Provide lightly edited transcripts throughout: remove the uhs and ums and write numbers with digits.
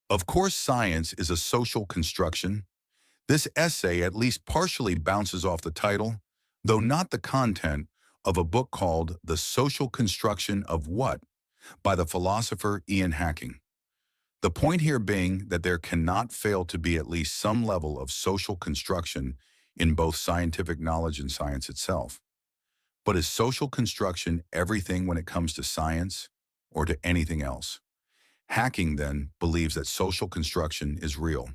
Of course, science is a social construction. This essay at least partially bounces off the title, though not the content, of a book called The Social Construction of What by the philosopher Ian Hacking. The point here being that there cannot fail to be at least some level of social construction in both scientific knowledge and science itself. But is social construction everything when it comes to science or to anything else? Hacking, then, believes that social construction is real.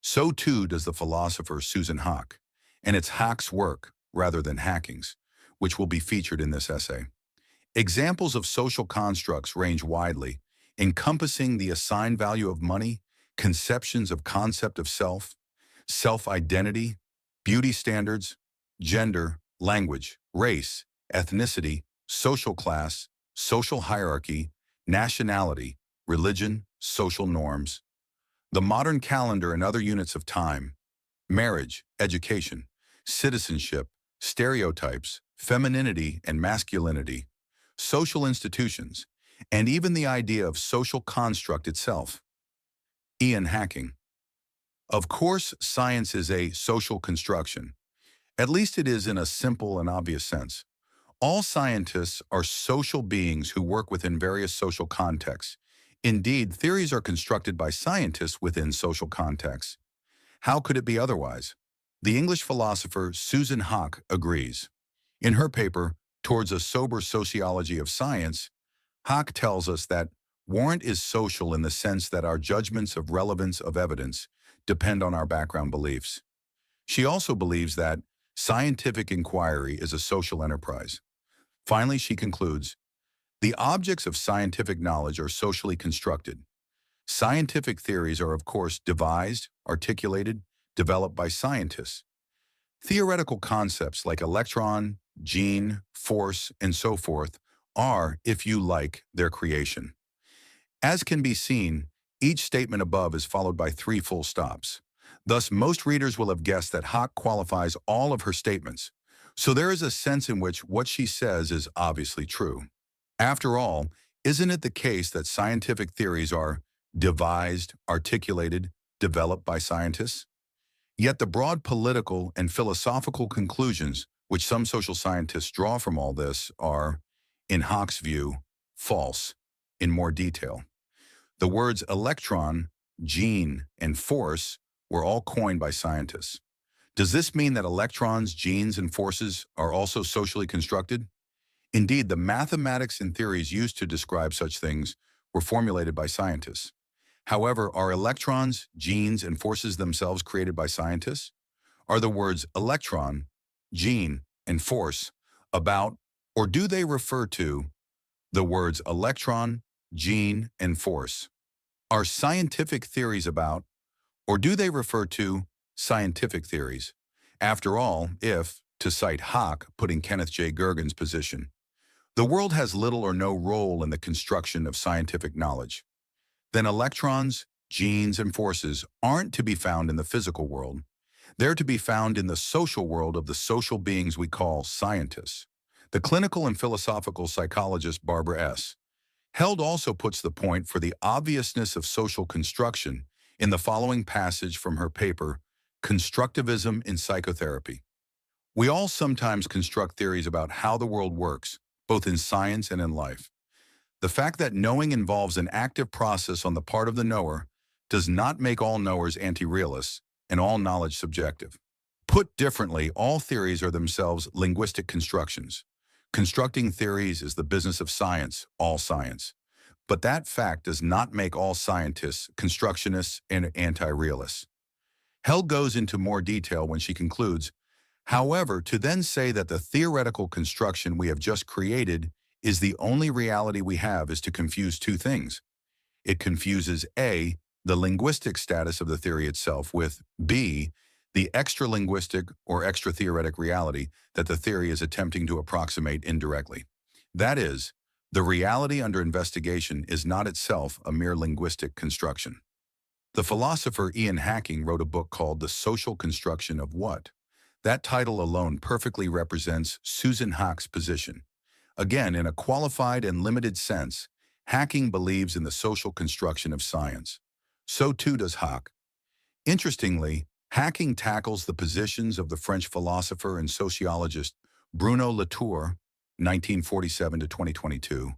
So too does the philosopher Susan Haack, and it's Haack's work, rather than Hacking's, which will be featured in this essay. Examples of social constructs range widely, encompassing the assigned value of money, conceptions of concept of self, self-identity, beauty standards, gender, language, race, ethnicity, social class, social hierarchy, nationality, religion, social norms, the modern calendar and other units of time, marriage, education, citizenship, stereotypes, femininity and masculinity, social institutions, and even the idea of social construct itself. Ian Hacking. Of course, science is a social construction. At least it is in a simple and obvious sense. All scientists are social beings who work within various social contexts. Indeed, theories are constructed by scientists within social contexts. How could it be otherwise? The English philosopher Susan Haack agrees. In her paper, Towards a Sober Sociology of Science, Haack tells us that warrant is social in the sense that our judgments of relevance of evidence depend on our background beliefs. She also believes that scientific inquiry is a social enterprise. Finally, she concludes, the objects of scientific knowledge are socially constructed. Scientific theories are, of course, devised, articulated, developed by scientists. Theoretical concepts like electron, gene, force, and so forth are, if you like, their creation. As can be seen, each statement above is followed by 3 full stops. Thus, most readers will have guessed that Haack qualifies all of her statements, so there is a sense in which what she says is obviously true. After all, isn't it the case that scientific theories are devised, articulated, developed by scientists? Yet the broad political and philosophical conclusions which some social scientists draw from all this are, in Haack's view, false, in more detail. The words electron, gene, and force were all coined by scientists. Does this mean that electrons, genes, and forces are also socially constructed? Indeed, the mathematics and theories used to describe such things were formulated by scientists. However, are electrons, genes, and forces themselves created by scientists? Are the words electron, gene, and force about, or do they refer to, the words electron, gene, and force? Are scientific theories about, or do they refer to, scientific theories? After all, if, to cite Haack putting Kenneth J. Gergen's position, the world has little or no role in the construction of scientific knowledge, then electrons, genes, and forces aren't to be found in the physical world. They're to be found in the social world of the social beings we call scientists. The clinical and philosophical psychologist Barbara S. Held also puts the point for the obviousness of social construction in the following passage from her paper, Constructivism in Psychotherapy. We all sometimes construct theories about how the world works, both in science and in life. The fact that knowing involves an active process on the part of the knower does not make all knowers anti-realists and all knowledge subjective. Put differently, all theories are themselves linguistic constructions. Constructing theories is the business of science, all science. But that fact does not make all scientists constructionists and anti-realists. Held goes into more detail when she concludes, however, to then say that the theoretical construction we have just created is the only reality we have is to confuse 2 things. It confuses A, the linguistic status of the theory itself with B, the extra-linguistic or extra-theoretic reality that the theory is attempting to approximate indirectly. That is, the reality under investigation is not itself a mere linguistic construction. The philosopher Ian Hacking wrote a book called The Social Construction of What? That title alone perfectly represents Susan Haack's position. Again, in a qualified and limited sense, Hacking believes in the social construction of science. So too does Haack. Interestingly, hacking tackles the positions of the French philosopher and sociologist Bruno Latour, 1947 to 2022,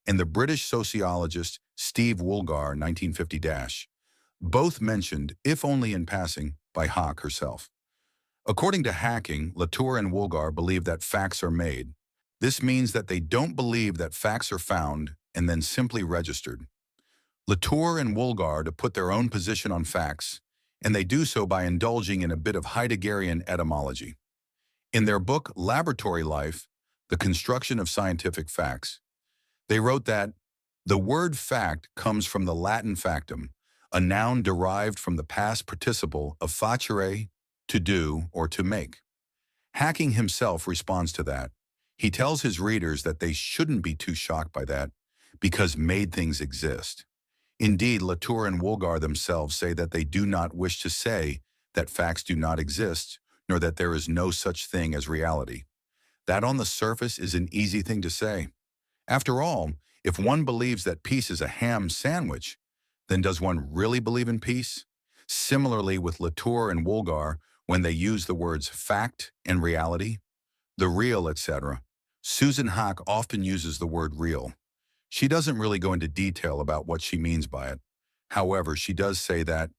and the British sociologist Steve Woolgar, 1950-. Both mentioned, if only in passing, by Haack herself. According to Hacking, Latour and Woolgar believe that facts are made. This means that they don't believe that facts are found and then simply registered. Latour and Woolgar to put their own position on facts, and they do so by indulging in a bit of Heideggerian etymology. In their book Laboratory Life, The Construction of Scientific Facts, they wrote that the word fact comes from the Latin factum, a noun derived from the past participle of facere, to do or to make. Hacking himself responds to that. He tells his readers that they shouldn't be too shocked by that because made things exist. Indeed, Latour and Woolgar themselves say that they do not wish to say that facts do not exist, nor that there is no such thing as reality. That on the surface is an easy thing to say. After all, if one believes that peace is a ham sandwich, then does one really believe in peace? Similarly with Latour and Woolgar, when they use the words fact and reality, the real, etc., Susan Haack often uses the word real. She doesn't really go into detail about what she means by it. However, she does say that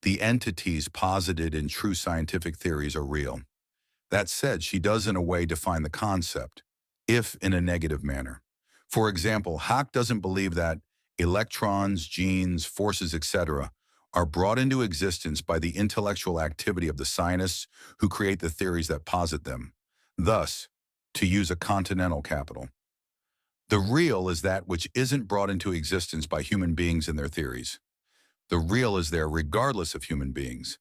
the entities posited in true scientific theories are real. That said, she does in a way define the concept, if in a negative manner. For example, Haack doesn't believe that electrons, genes, forces, etc., are brought into existence by the intellectual activity of the scientists who create the theories that posit them. Thus, to use a continental capital, the real is that which isn't brought into existence by human beings and their theories. The real is there regardless of human beings.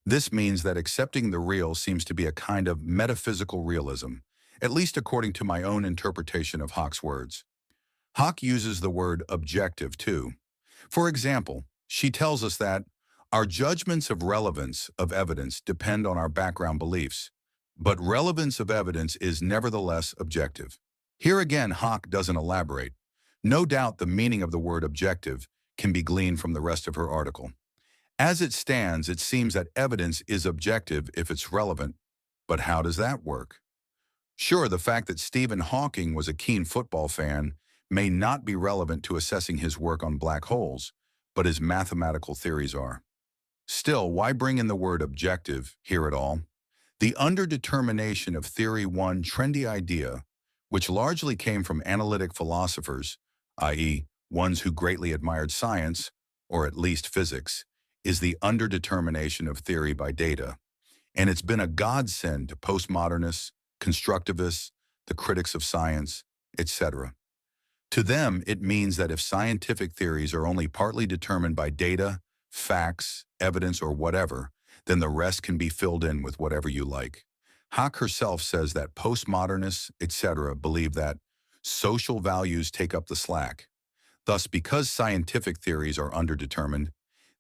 This means that accepting the real seems to be a kind of metaphysical realism, at least according to my own interpretation of Haack's words. Haack uses the word objective too. For example, she tells us that our judgments of relevance of evidence depend on our background beliefs, but relevance of evidence is nevertheless objective. Here again, Haack doesn't elaborate. No doubt the meaning of the word objective can be gleaned from the rest of her article. As it stands, it seems that evidence is objective if it's relevant. But how does that work? Sure, the fact that Stephen Hawking was a keen football fan may not be relevant to assessing his work on black holes, but his mathematical theories are. Still, why bring in the word objective here at all? The underdetermination of Theory 1 trendy idea, which largely came from analytic philosophers, i.e., ones who greatly admired science, or at least physics, is the underdetermination of theory by data. And it's been a godsend to postmodernists, constructivists, the critics of science, etc. To them, it means that if scientific theories are only partly determined by data, facts, evidence, or whatever, then the rest can be filled in with whatever you like. Haack herself says that postmodernists, etc., believe that social values take up the slack. Thus, because scientific theories are underdetermined,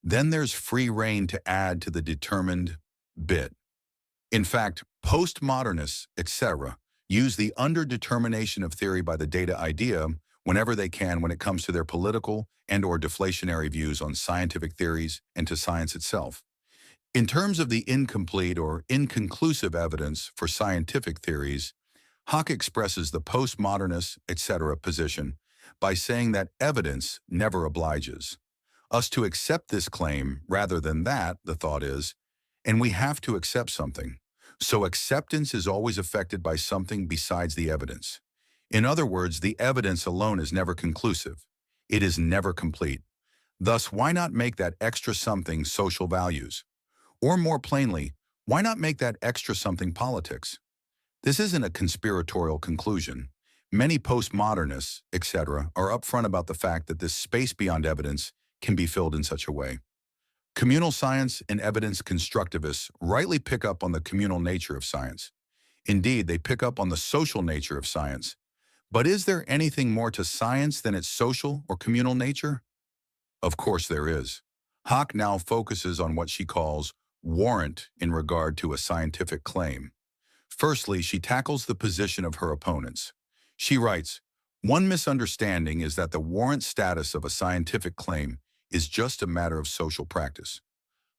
then there's free rein to add to the determined bit. In fact, postmodernists, etc., use the underdetermination of theory by the data idea whenever they can when it comes to their political and/or deflationary views on scientific theories and to science itself. In terms of the incomplete or inconclusive evidence for scientific theories, Haack expresses the postmodernist, etc. position by saying that evidence never obliges us to accept this claim rather than that, the thought is, and we have to accept something. So acceptance is always affected by something besides the evidence. In other words, the evidence alone is never conclusive. It is never complete. Thus, why not make that extra something social values? Or more plainly, why not make that extra something politics? This isn't a conspiratorial conclusion. Many postmodernists, etc., are upfront about the fact that this space beyond evidence can be filled in such a way. Communal science and evidence constructivists rightly pick up on the communal nature of science. Indeed, they pick up on the social nature of science. But is there anything more to science than its social or communal nature? Of course there is. Haack now focuses on what she calls warrant in regard to a scientific claim. Firstly, she tackles the position of her opponents. She writes, "One misunderstanding is that the warrant status of a scientific claim is just a matter of social practice.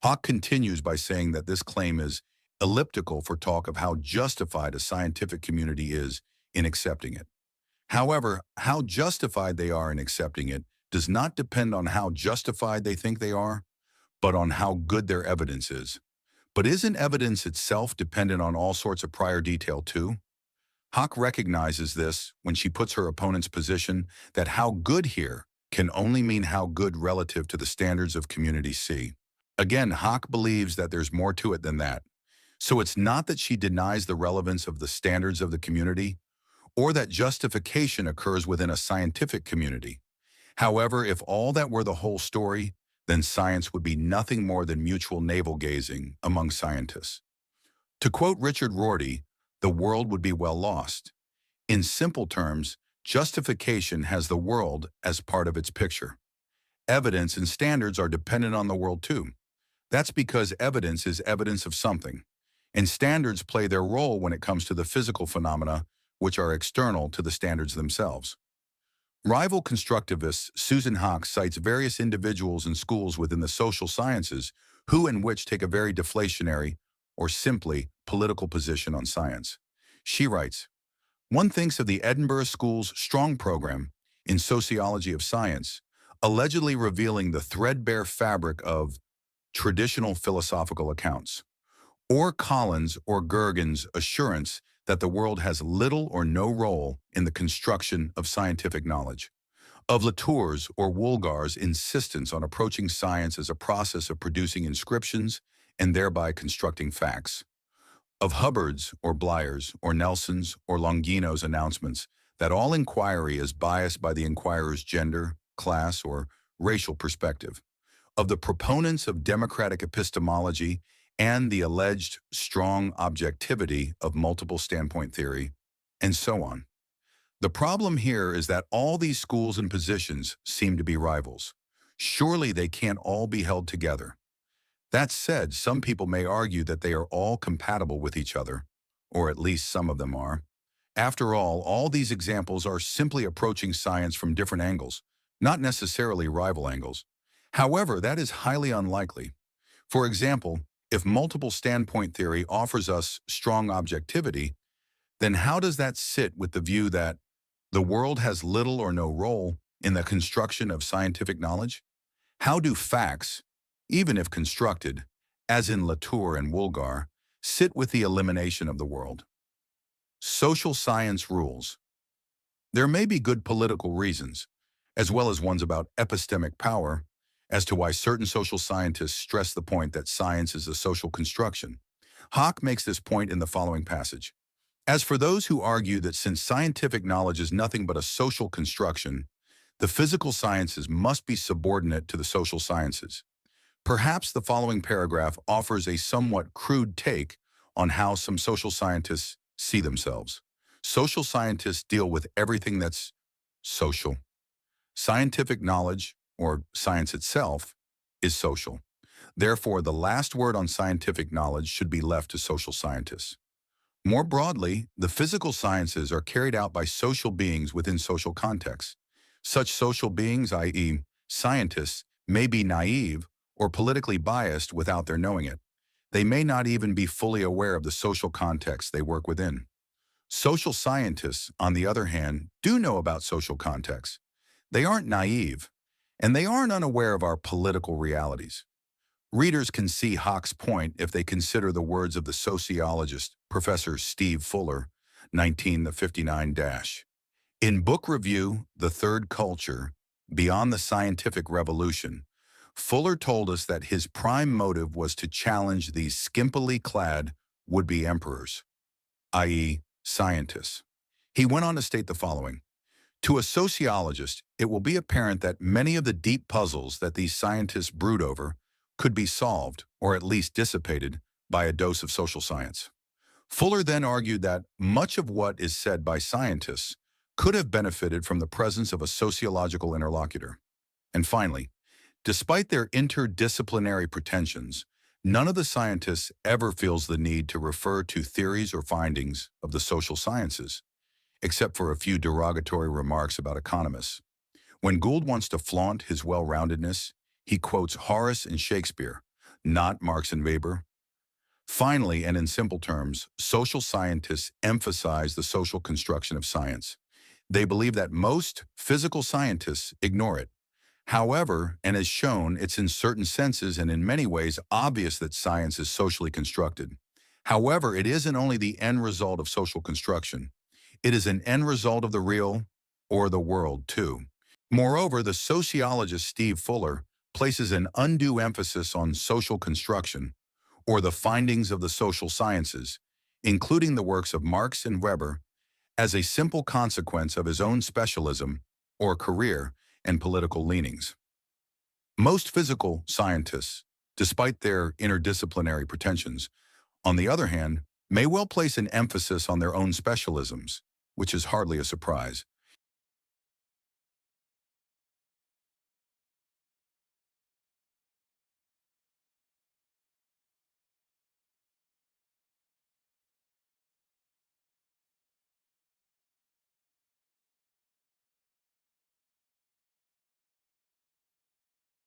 Hawke continues by saying that this claim is elliptical for talk of how justified a scientific community is in accepting it. However, how justified they are in accepting it does not depend on how justified they think they are, but on how good their evidence is. But isn't evidence itself dependent on all sorts of prior detail too? Hawke recognizes this when she puts her opponent's position that how good here can only mean how good relative to the standards of community C. Again, Hawke believes that there's more to it than that. So it's not that she denies the relevance of the standards of the community, or that justification occurs within a scientific community. However, if all that were the whole story, then science would be nothing more than mutual navel-gazing among scientists. To quote Richard Rorty, the world would be well lost. In simple terms, justification has the world as part of its picture. Evidence and standards are dependent on the world too. That's because evidence is evidence of something, and standards play their role when it comes to the physical phenomena which are external to the standards themselves. Rival constructivist Susan Hawke cites various individuals and schools within the social sciences who and which take a very deflationary or simply political position on science. She writes, "One thinks of the Edinburgh School's Strong program in sociology of science, allegedly revealing the threadbare fabric of traditional philosophical accounts, or Collins or Gergen's assurance that the world has little or no role in the construction of scientific knowledge, of Latour's or Woolgar's insistence on approaching science as a process of producing inscriptions and thereby constructing facts, of Hubbard's or Blyer's or Nelson's or Longino's announcements that all inquiry is biased by the inquirer's gender, class, or racial perspective, of the proponents of democratic epistemology and the alleged strong objectivity of multiple standpoint theory, and so on. The problem here is that all these schools and positions seem to be rivals. Surely they can't all be held together. That said, some people may argue that they are all compatible with each other, or at least some of them are. After all these examples are simply approaching science from different angles, not necessarily rival angles. However, that is highly unlikely. For example, if multiple standpoint theory offers us strong objectivity, then how does that sit with the view that the world has little or no role in the construction of scientific knowledge? How do facts, even if constructed, as in Latour and Woolgar, sit with the elimination of the world? Social science rules. There may be good political reasons, as well as ones about epistemic power, as to why certain social scientists stress the point that science is a social construction. Hawke makes this point in the following passage. As for those who argue that since scientific knowledge is nothing but a social construction, the physical sciences must be subordinate to the social sciences. Perhaps the following paragraph offers a somewhat crude take on how some social scientists see themselves. Social scientists deal with everything that's social. Scientific knowledge, or science itself, is social. Therefore, the last word on scientific knowledge should be left to social scientists. More broadly, the physical sciences are carried out by social beings within social contexts. Such social beings, i.e., scientists, may be naive or politically biased without their knowing it. They may not even be fully aware of the social context they work within. Social scientists, on the other hand, do know about social contexts. They aren't naive, and they aren't unaware of our political realities. Readers can see Hawke's point if they consider the words of the sociologist Professor Steve Fuller, 1959-. In book review, The Third Culture, Beyond the Scientific Revolution, Fuller told us that his prime motive was to challenge these skimpily clad would-be emperors, i.e., scientists. He went on to state the following. To a sociologist, it will be apparent that many of the deep puzzles that these scientists brood over could be solved, or at least dissipated, by a dose of social science. Fuller then argued that much of what is said by scientists could have benefited from the presence of a sociological interlocutor. And finally, despite their interdisciplinary pretensions, none of the scientists ever feels the need to refer to theories or findings of the social sciences, except for a few derogatory remarks about economists. When Gould wants to flaunt his well-roundedness, He quotes Horace and Shakespeare, not Marx and Weber. Finally, and in simple terms, social scientists emphasize the social construction of science. They believe that most physical scientists ignore it. However, and as shown, it's in certain senses and in many ways obvious that science is socially constructed. However, it isn't only the end result of social construction. It is an end result of the real or the world, too. Moreover, the sociologist Steve Fuller places an undue emphasis on social construction, or the findings of the social sciences, including the works of Marx and Weber, as a simple consequence of his own specialism or career and political leanings. Most physical scientists, despite their interdisciplinary pretensions, on the other hand, may well place an emphasis on their own specialisms, which is hardly a surprise.